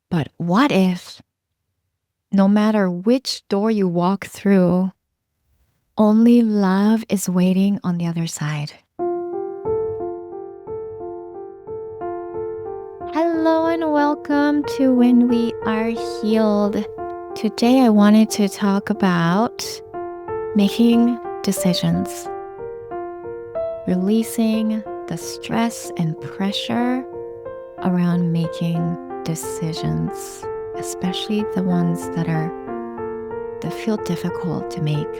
But what if, no matter which door you walk through, only love is waiting on the other side? Hello and welcome to When We Are Healed. Today I wanted to talk about making decisions, releasing the stress and pressure around making decisions, especially the ones that feel difficult to make.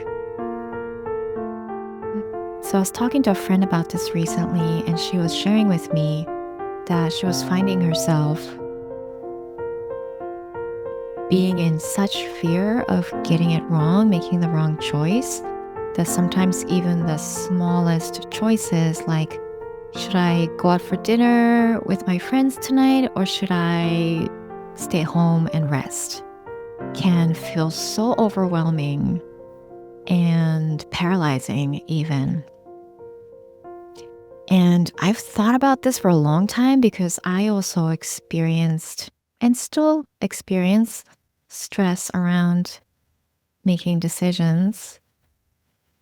So I was talking to a friend about this recently, and she was sharing with me that she was finding herself being in such fear of getting it wrong, making the wrong choice, that sometimes even the smallest choices, like should I go out for dinner with my friends tonight or should I stay home and rest, can feel so overwhelming and paralyzing even. And I've thought about this for a long time because I also experienced and still experience stress around making decisions.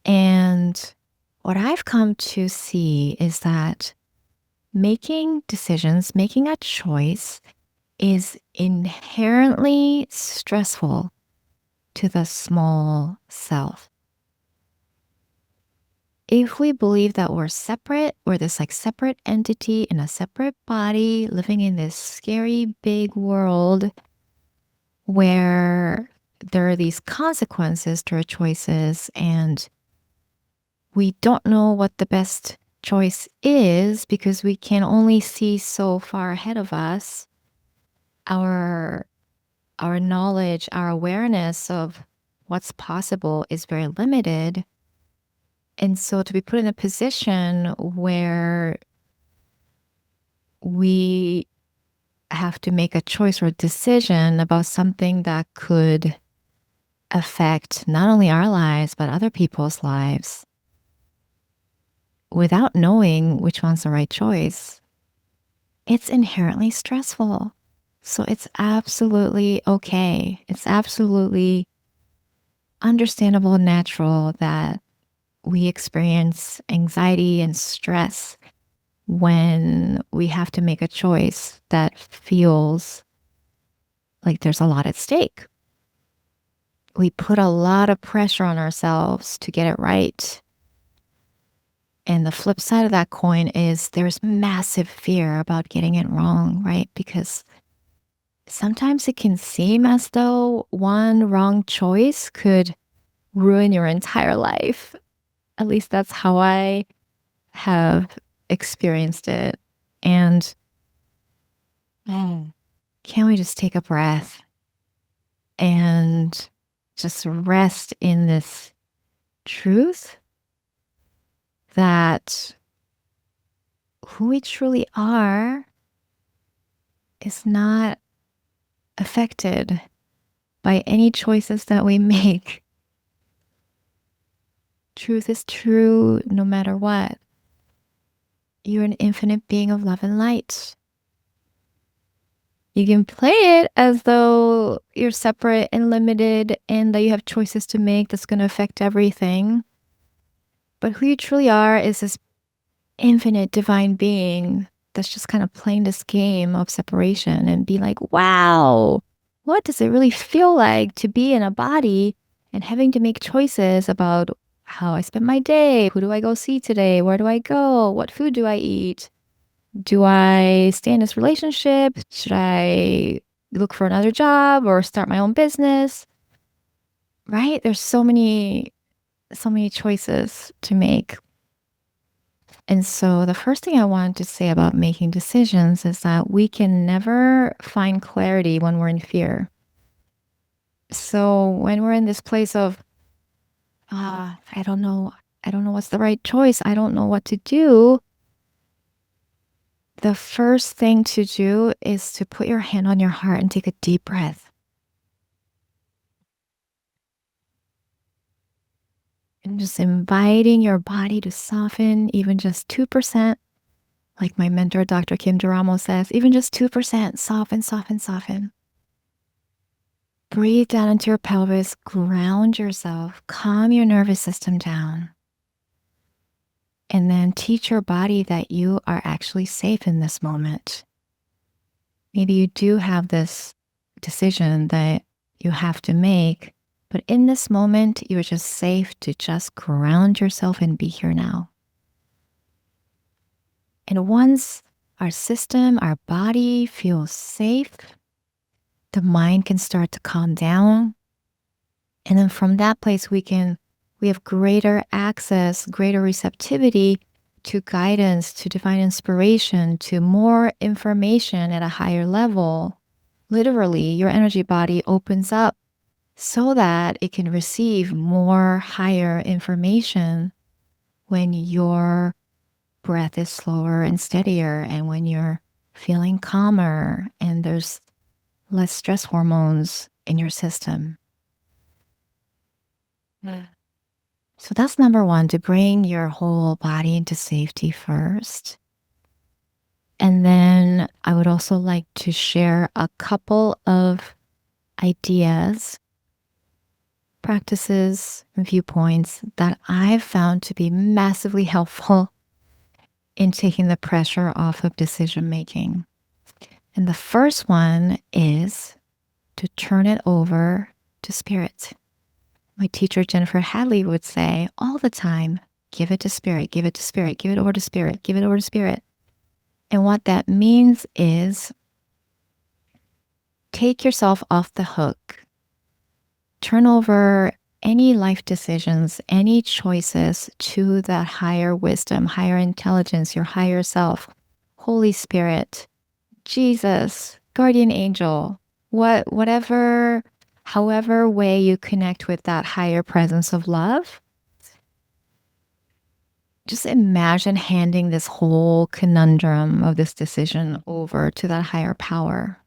And what I've come to see is that making decisions, making a choice is inherently stressful to the small self. If we believe that we're separate, we're this like separate entity in a separate body living in this scary big world where there are these consequences to our choices and we don't know what the best choice is because we can only see so far ahead of us. Our knowledge, our awareness of what's possible is very limited. And so to be put in a position where we have to make a choice or a decision about something that could affect not only our lives, but other people's lives without knowing which one's the right choice, it's inherently stressful. So it's absolutely okay. It's absolutely understandable and natural that we experience anxiety and stress when we have to make a choice that feels like there's a lot at stake. We put a lot of pressure on ourselves to get it right. And the flip side of that coin is there's massive fear about getting it wrong, right? Because sometimes it can seem as though one wrong choice could ruin your entire life. At least that's how I have experienced it. And can we just take a breath and just rest in this truth that who we truly are is not affected by any choices that we make. Truth is true no matter what. You're an infinite being of love and light. You can play it as though you're separate and limited and that you have choices to make that's going to affect everything. But who you truly are is this infinite divine being that's just kind of playing this game of separation and be like, wow, what does it really feel like to be in a body and having to make choices about how I spend my day? Who do I go see today? Where do I go? What food do I eat? Do I stay in this relationship? Should I look for another job or start my own business? Right? There's so many choices to make. And so the first thing I wanted to say about making decisions is that we can never find clarity when we're in fear. So when we're in this place of, I don't know what's the right choice, I don't know what to do, the first thing to do is to put your hand on your heart and take a deep breath. And just inviting your body to soften, even just 2%. Like my mentor, Dr. Kim Duramo says, even just 2%, soften, soften, soften. breathe down into your pelvis, ground yourself, calm your nervous system down, and then teach your body that you are actually safe in this moment. Maybe you do have this decision that you have to make, but in this moment, you're just safe to just ground yourself and be here now. And once our system, our body feels safe, the mind can start to calm down. And then from that place, we have greater access, greater receptivity to guidance, to divine inspiration, to more information at a higher level. Literally, your energy body opens up so that it can receive more higher information when your breath is slower and steadier, and when you're feeling calmer and there's less stress hormones in your system. So that's number one, to bring your whole body into safety first. And then I would also like to share a couple of ideas, practices, and viewpoints that I've found to be massively helpful in taking the pressure off of decision making. And the first one is to turn it over to spirit. My teacher, Jennifer Hadley, would say all the time, give it to spirit, give it to spirit, give it over to spirit, give it over to spirit. And what that means is take yourself off the hook. Turn over any life decisions, any choices to that higher wisdom, higher intelligence, your higher self, Holy Spirit, Jesus, guardian angel, whatever, however way you connect with that higher presence of love. Just imagine handing this whole conundrum of this decision over to that higher power.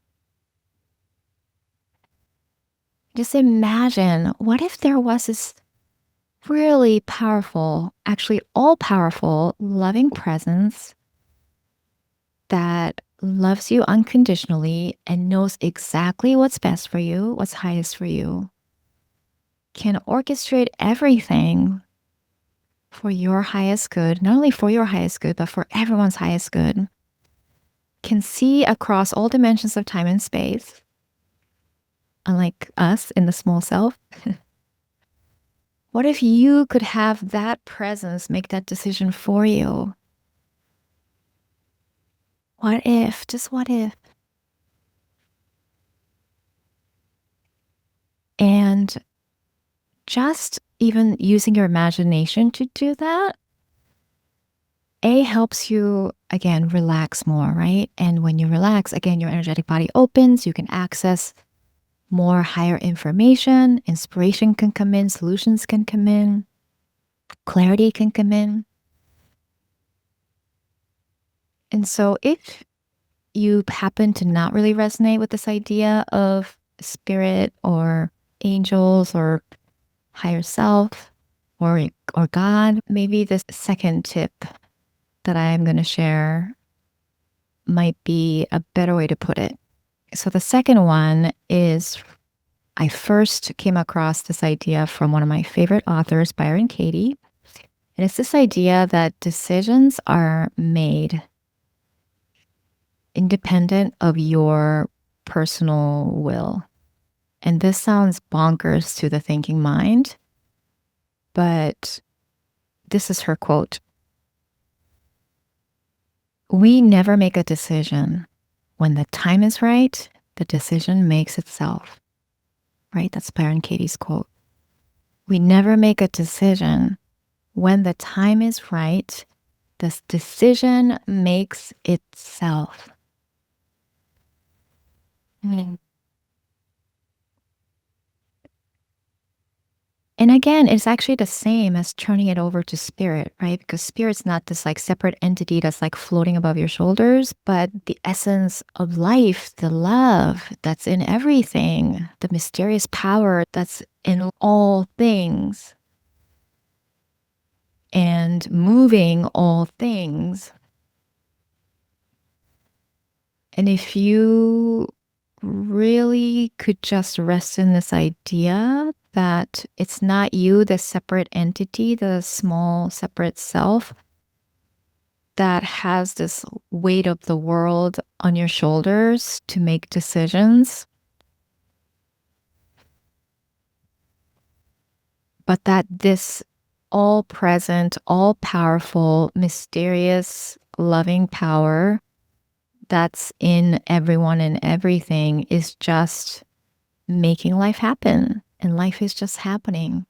Just imagine, what if there was this really powerful, actually all powerful, loving presence that loves you unconditionally and knows exactly what's best for you, what's highest for you, can orchestrate everything for your highest good, not only for your highest good, but for everyone's highest good, can see across all dimensions of time and space, unlike us in the small self. What if you could have that presence make that decision for you? What if, just what if? And just even using your imagination to do that, helps you, again, relax more, right? And when you relax, again, your energetic body opens, you can access more higher information, inspiration can come in, solutions can come in, clarity can come in. And so if you happen to not really resonate with this idea of spirit or angels or higher self or God, maybe this second tip that I'm going to share might be a better way to put it. So the second one is, I first came across this idea from one of my favorite authors, Byron Katie. And it's this idea that decisions are made independent of your personal will. And this sounds bonkers to the thinking mind, but this is her quote. We never make a decision. When the time is right, the decision makes itself. Right? That's Byron Katie's quote. We never make a decision. When the time is right, this decision makes itself. Mm. And again, it's actually the same as turning it over to spirit, right? Because spirit's not this like separate entity that's like floating above your shoulders, but the essence of life, the love that's in everything, the mysterious power that's in all things and moving all things. And if you really could just rest in this idea that it's not you, the separate entity, the small separate self that has this weight of the world on your shoulders to make decisions, but that this all present, all powerful, mysterious, loving power that's in everyone and everything is just making life happen. And life is just happening.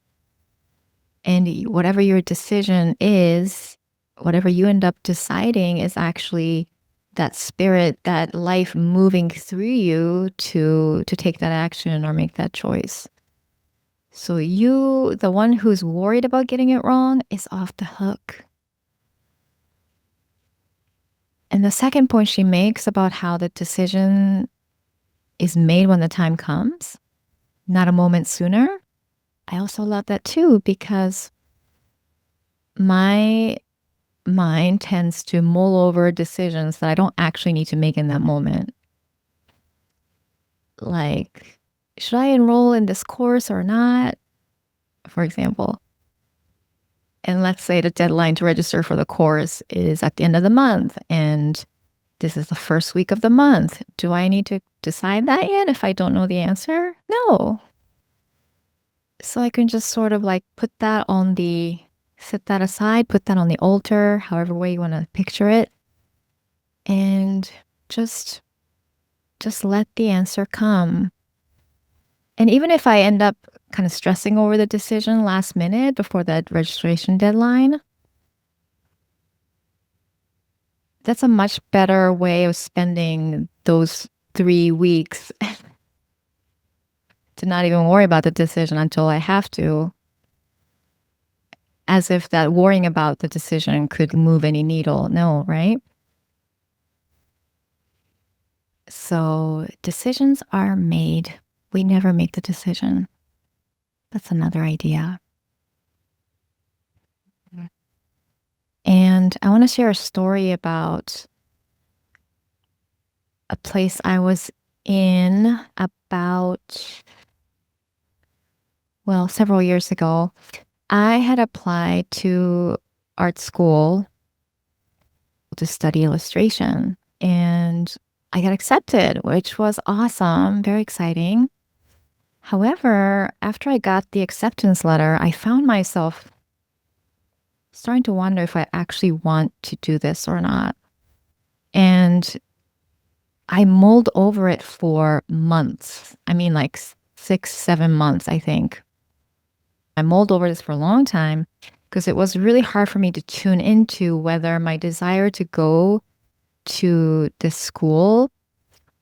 And whatever your decision is, whatever you end up deciding is actually that spirit, that life moving through you to take that action or make that choice. So you, the one who's worried about getting it wrong, is off the hook. And the second point she makes about how the decision is made when the time comes, not a moment sooner. I also love that too, because my mind tends to mull over decisions that I don't actually need to make in that moment. Like, should I enroll in this course or not? For example. And let's say the deadline to register for the course is at the end of the month, and this is the first week of the month. Do I need to decide that yet if I don't know the answer? No. So I can just sort of like set that aside, put that on the altar, however way you want to picture it, and just let the answer come. And even if I end up kind of stressing over the decision last minute before that registration deadline, that's a much better way of spending those 3 weeks to not even worry about the decision until I have to, as if that worrying about the decision could move any needle. No, right? So decisions are made. We never make the decision. That's another idea. And I want to share a story about a place I was in about, well, several years ago. I had applied to art school to study illustration, and I got accepted, which was awesome, very exciting. However, after I got the acceptance letter, I found myself starting to wonder if I actually want to do this or not. And I mulled over it for months. I mean, like 6, 7 months, I think. I mulled over this for a long time because it was really hard for me to tune into whether my desire to go to this school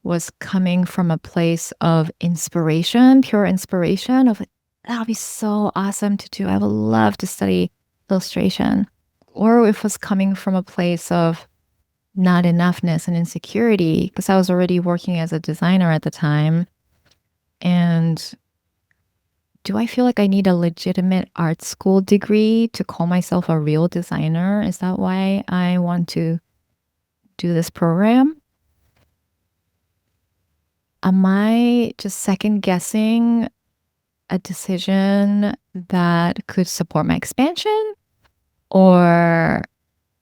was coming from a place of inspiration, pure inspiration of that would be so awesome to do. I would love to study illustration. Or if it was coming from a place of not enoughness and insecurity, because I was already working as a designer at the time. And do I feel like I need a legitimate art school degree to call myself a real designer? Is that why I want to do this program? Am I just second guessing a decision that could support my expansion? Or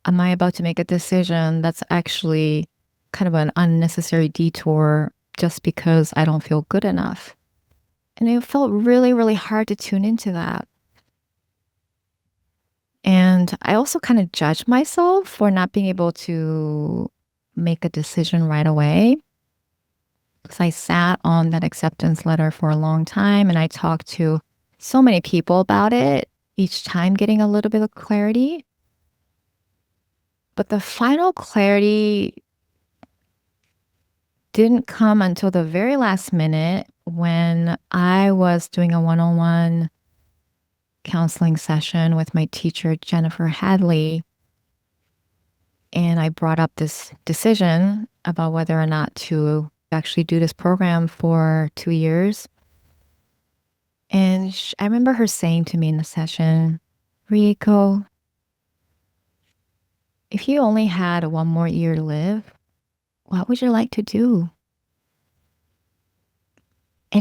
am I about to make a decision that's actually kind of an unnecessary detour just because I don't feel good enough? And it felt really, really hard to tune into that. And I also kind of judged myself for not being able to make a decision right away. Because I sat on that acceptance letter for a long time and I talked to so many people about it, each time getting a little bit of clarity. But the final clarity didn't come until the very last minute when I was doing a one-on-one counseling session with my teacher, Jennifer Hadley. And I brought up this decision about whether or not to actually do this program for 2 years. And I remember her saying to me in the session, Rieko, if you only had one more year to live, what would you like to do?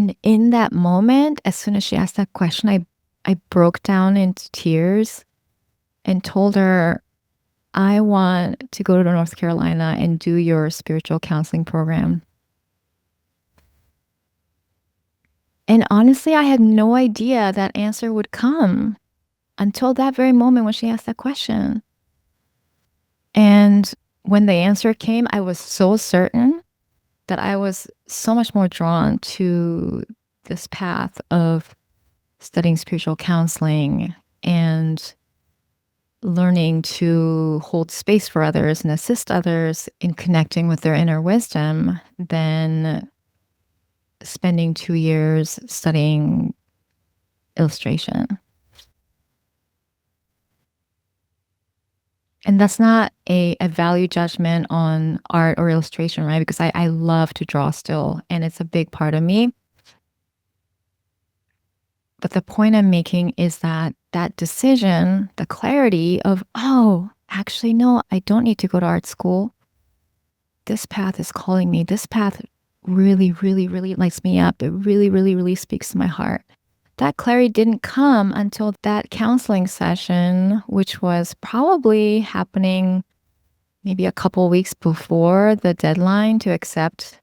And in that moment, as soon as she asked that question, I broke down into tears and told her, I want to go to North Carolina and do your spiritual counseling program. And honestly, I had no idea that answer would come until that very moment when she asked that question. And when the answer came, I was so certain that I was so much more drawn to this path of studying spiritual counseling and learning to hold space for others and assist others in connecting with their inner wisdom than spending 2 years studying illustration. And that's not a value judgment on art or illustration, right? Because I love to draw still, and it's a big part of me. But the point I'm making is that that decision, the clarity of, oh, actually, no, I don't need to go to art school. This path is calling me. This path really, really, really lights me up. It really, really, really speaks to my heart. That clarity didn't come until that counseling session, which was probably happening maybe a couple weeks before the deadline to accept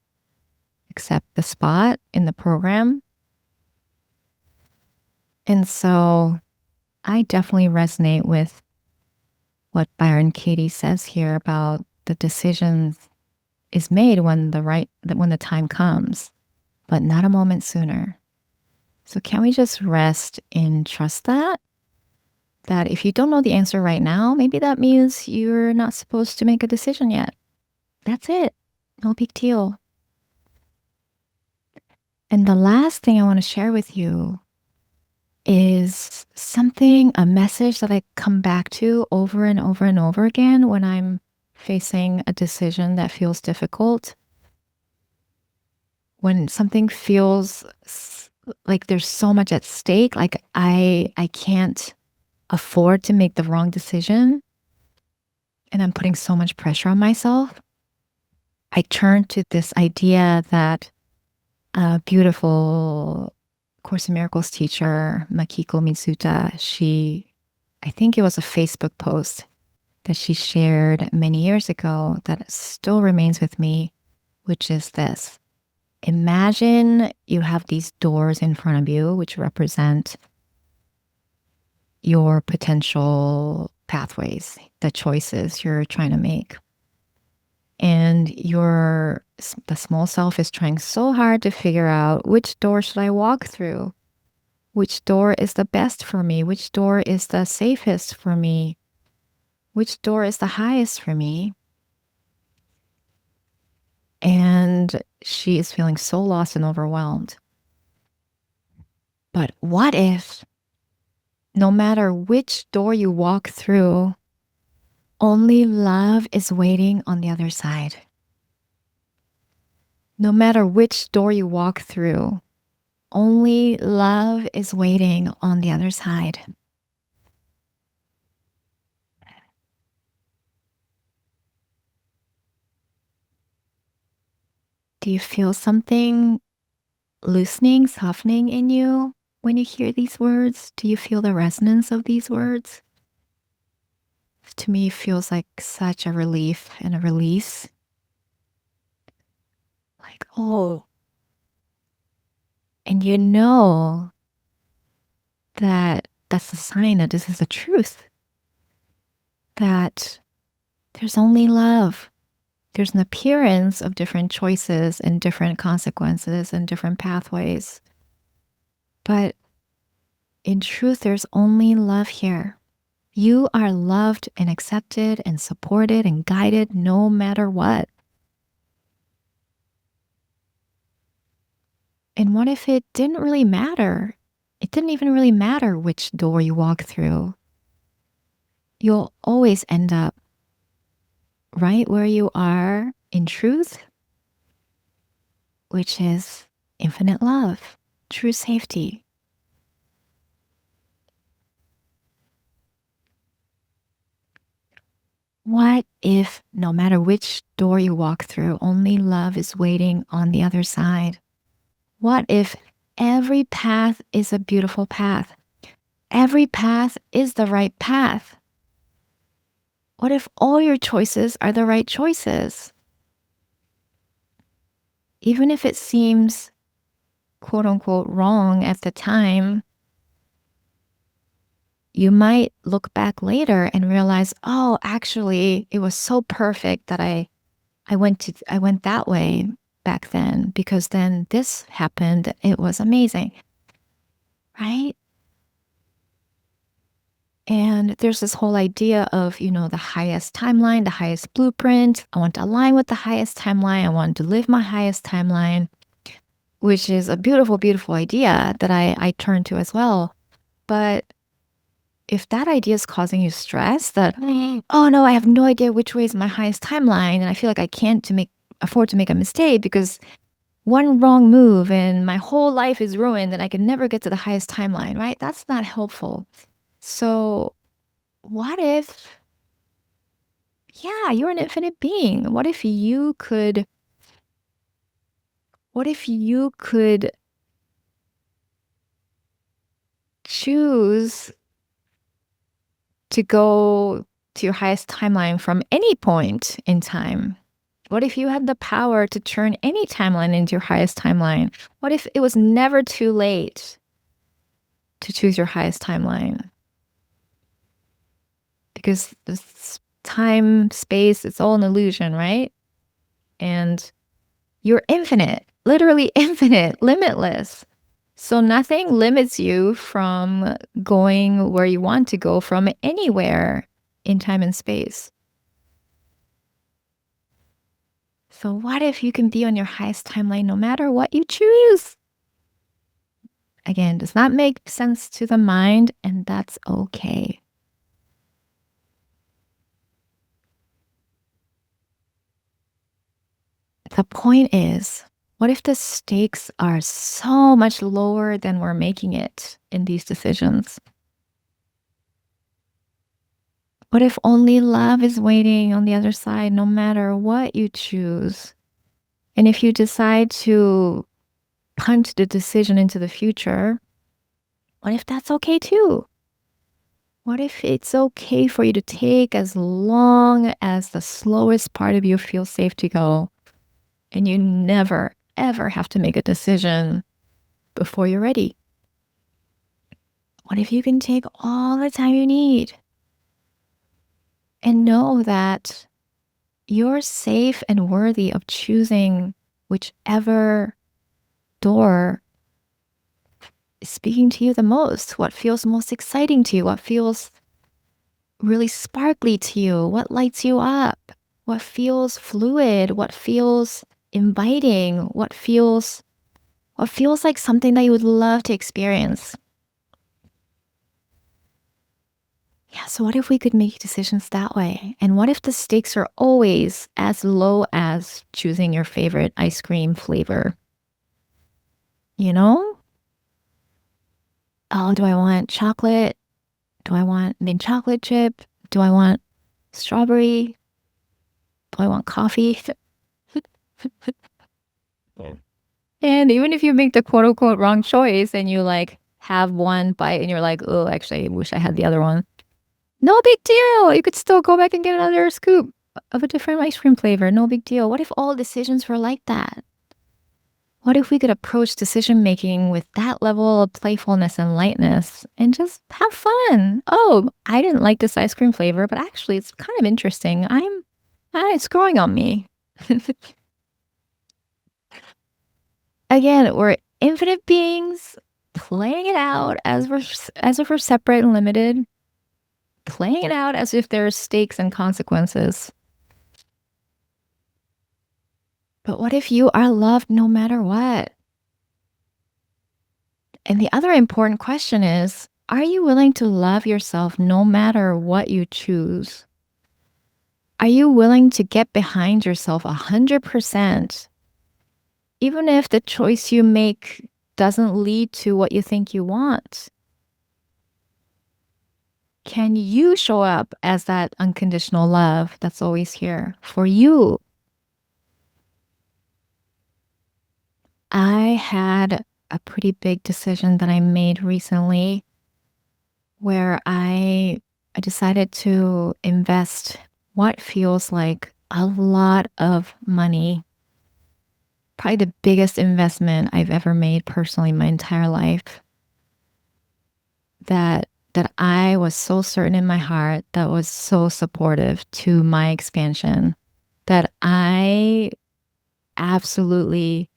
the spot in the program. And so I definitely resonate with what Byron Katie says here about the decision is made when the time comes, but not a moment sooner. So can we just rest and trust that if you don't know the answer right now, maybe that means you're not supposed to make a decision yet. That's it. No big deal. And the last thing I want to share with you is a message that I come back to over and over and over again when I'm facing a decision that feels difficult. When something feels like there's so much at stake, like I can't afford to make the wrong decision, and I'm putting so much pressure on myself, I turn to this idea that a beautiful Course in Miracles teacher, Makiko Mitsuta, I think it was a Facebook post that she shared many years ago that still remains with me, which is this. Imagine you have these doors in front of you, which represent your potential pathways, the choices you're trying to make. And the small self is trying so hard to figure out, which door should I walk through? Which door is the best for me? Which door is the safest for me? Which door is the highest for me? And she is feeling so lost and overwhelmed. But what if, no matter which door you walk through, only love is waiting on the other side? No matter which door you walk through, only love is waiting on the other side. Do you feel something loosening, softening in you when you hear these words? Do you feel the resonance of these words? To me, it feels like such a relief and a release. Like, oh, and you know that that's a sign that this is the truth. That there's only love. There's an appearance of different choices and different consequences and different pathways. But in truth, there's only love here. You are loved and accepted and supported and guided no matter what. And what if it didn't really matter? It didn't even really matter which door you walk through. You'll always end up right where you are in truth, which is infinite love, true safety. What if, no matter which door you walk through, only love is waiting on the other side? What if Every path is a beautiful path. Every path is the right path. What if all your choices are the right choices? Even if it seems quote unquote wrong at the time, you might look back later and realize, oh, actually, it was so perfect that I went that way back then because then this happened. It was amazing, right? And there's this whole idea of, the highest timeline, the highest blueprint. I want to align with the highest timeline. I want to live my highest timeline, which is a beautiful, beautiful idea that I turn to as well. But if that idea is causing you stress that, oh no, I have no idea which way is my highest timeline, and I feel like I can't afford to make a mistake because one wrong move and my whole life is ruined and I can never get to the highest timeline, right? That's not helpful. So what if, yeah, you're an infinite being. What if you could choose to go to your highest timeline from any point in time? What if you had the power to turn any timeline into your highest timeline? What if it was never too late to choose your highest timeline? Because this time, space, it's all an illusion, right? And you're infinite, literally infinite, limitless. So nothing limits you from going where you want to go from anywhere in time and space. So what if you can be on your highest timeline no matter what you choose? Again, does not make sense to the mind, and that's okay. The point is, what if the stakes are so much lower than we're making it in these decisions? What if only love is waiting on the other side no matter what you choose? And if you decide to punt the decision into the future, what if that's okay too? What if it's okay for you to take as long as the slowest part of you feels safe to go and you never, ever have to make a decision before you're ready? What if you can take all the time you need and know that you're safe and worthy of choosing whichever door is speaking to you the most? What feels most exciting to you? What feels really sparkly to you? What lights you up? What feels fluid? What feels inviting? What feels like something that you would love to experience? Yeah, so what if we could make decisions that way? And what if the stakes are always as low as choosing your favorite ice cream flavor? You know? Oh, do I want chocolate? Do I want mint chocolate chip? Do I want strawberry? Do I want coffee? And even if you make the quote unquote wrong choice and you like have one bite and you're like, oh, actually, I wish I had the other one. No big deal. You could still go back and get another scoop of a different ice cream flavor. No big deal. What if all decisions were like that? What if we could approach decision making with that level of playfulness and lightness and just have fun? Oh, I didn't like this ice cream flavor, but actually, it's kind of interesting. It's growing on me. Again, we're infinite beings playing it out as if we're separate and limited, playing it out as if there's stakes and consequences. But what if you are loved no matter what? And the other important question is, are you willing to love yourself no matter what you choose? Are you willing to get behind yourself 100%, even if the choice you make doesn't lead to what you think you want? Can you show up as that unconditional love that's always here for you? I had a pretty big decision that I made recently where I decided to invest what feels like a lot of money. Probably the biggest investment I've ever made personally in my entire life that I was so certain in my heart that was so supportive to my expansion that I absolutely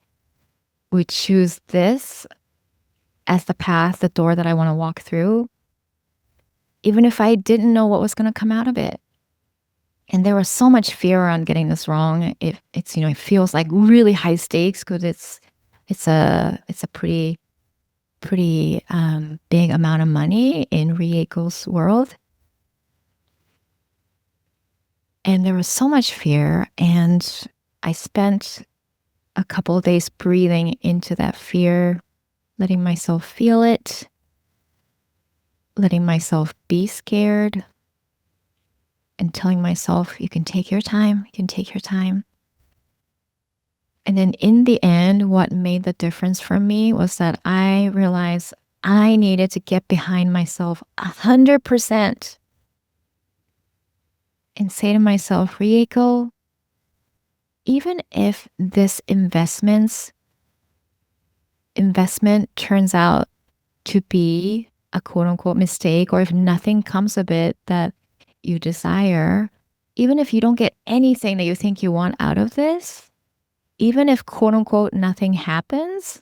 would choose this as the path, the door that I want to walk through, even if I didn't know what was going to come out of it. And there was so much fear around getting this wrong. It feels like really high stakes because it's a pretty big amount of money in Rieko's world. And there was so much fear, and I spent a couple of days breathing into that fear, letting myself feel it, letting myself be scared, and telling myself, you can take your time, you can take your time. And then in the end, what made the difference for me was that I realized I needed to get behind myself 100% and say to myself, Rieko, even if this investment turns out to be a quote unquote mistake, or if nothing comes of it that you desire, even if you don't get anything that you think you want out of this, even if quote unquote nothing happens,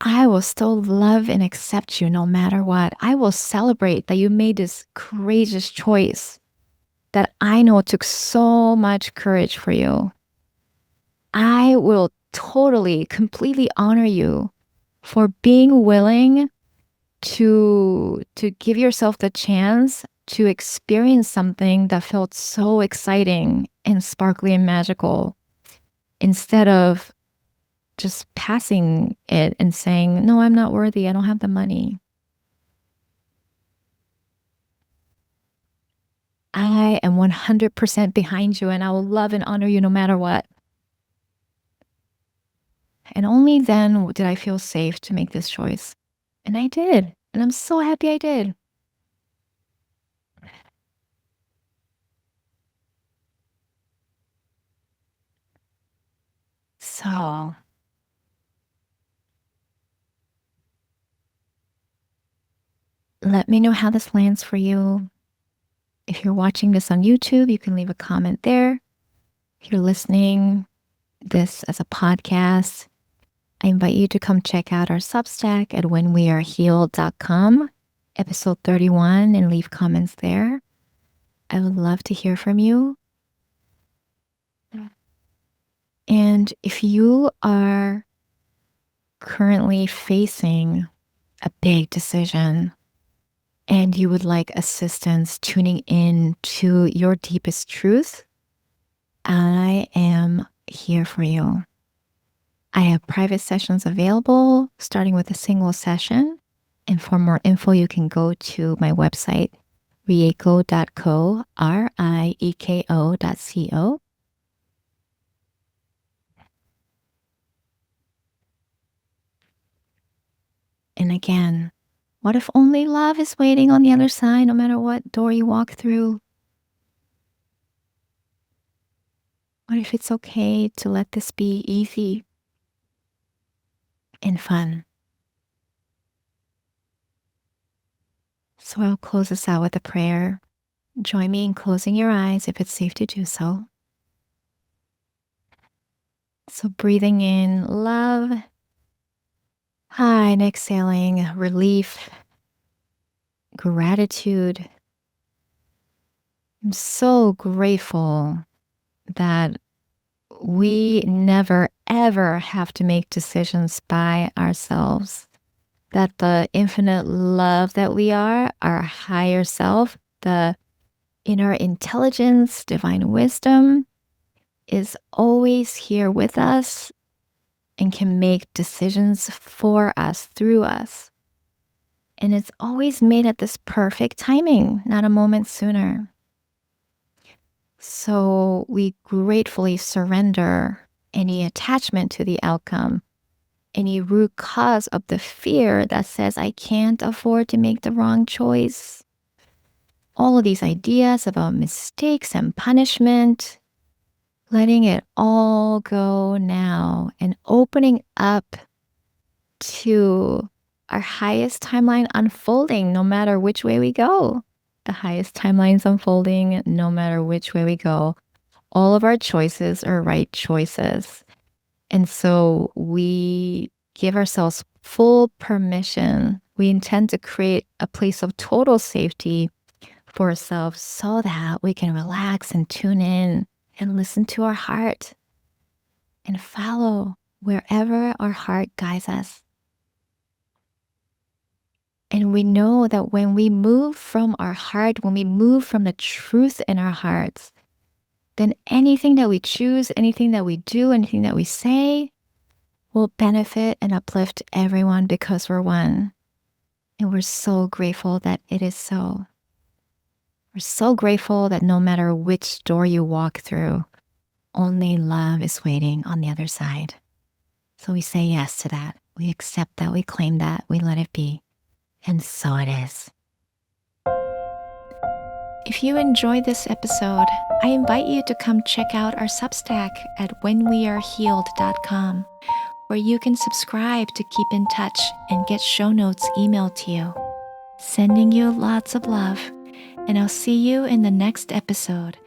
I will still love and accept you no matter what. I will celebrate that you made this courageous choice that I know took so much courage for you. I will totally, completely honor you for being willing to give yourself the chance to experience something that felt so exciting and sparkly and magical instead of just passing it and saying, no, I'm not worthy. I don't have the money. I am 100% behind you and I will love and honor you no matter what. And only then did I feel safe to make this choice. And I did. And I'm so happy I did. So let me know how this lands for you. If you're watching this on YouTube, you can leave a comment there. If you're listening this as a podcast, I invite you to come check out our Substack at whenwearehealed.com, episode 31, and leave comments there. I would love to hear from you. And if you are currently facing a big decision and you would like assistance tuning in to your deepest truth, I am here for you. I have private sessions available, starting with a single session. And for more info, you can go to my website, rieko.co, rieko.co. And again, what if only love is waiting on the other side, no matter what door you walk through? What if it's okay to let this be easy and fun? So I'll close this out with a prayer. Join me in closing your eyes if it's safe to do so. So breathing in love, and exhaling relief, gratitude. I'm so grateful that we never, ever have to make decisions by ourselves. That the infinite love that we are, our higher self, the inner intelligence, divine wisdom, is always here with us and can make decisions for us, through us. And it's always made at this perfect timing, not a moment sooner. So we gratefully surrender any attachment to the outcome any root cause of the fear that says I can't afford to make the wrong choice. All of these ideas about mistakes and punishment, letting it all go now and opening up to our highest timeline unfolding no matter which way we go. The highest timeline's unfolding no matter which way we go. All of our choices are right choices. And so we give ourselves full permission. We intend to create a place of total safety for ourselves so that we can relax and tune in and listen to our heart and follow wherever our heart guides us. And we know that when we move from our heart, when we move from the truth in our hearts, then anything that we choose, anything that we do, anything that we say will benefit and uplift everyone because we're one. And we're so grateful that it is so. We're so grateful that no matter which door you walk through, only love is waiting on the other side. So we say yes to that. We accept that. We claim that. We let it be. And so it is. If you enjoyed this episode, I invite you to come check out our Substack at whenwearehealed.com, where you can subscribe to keep in touch and get show notes emailed to you. Sending you lots of love, and I'll see you in the next episode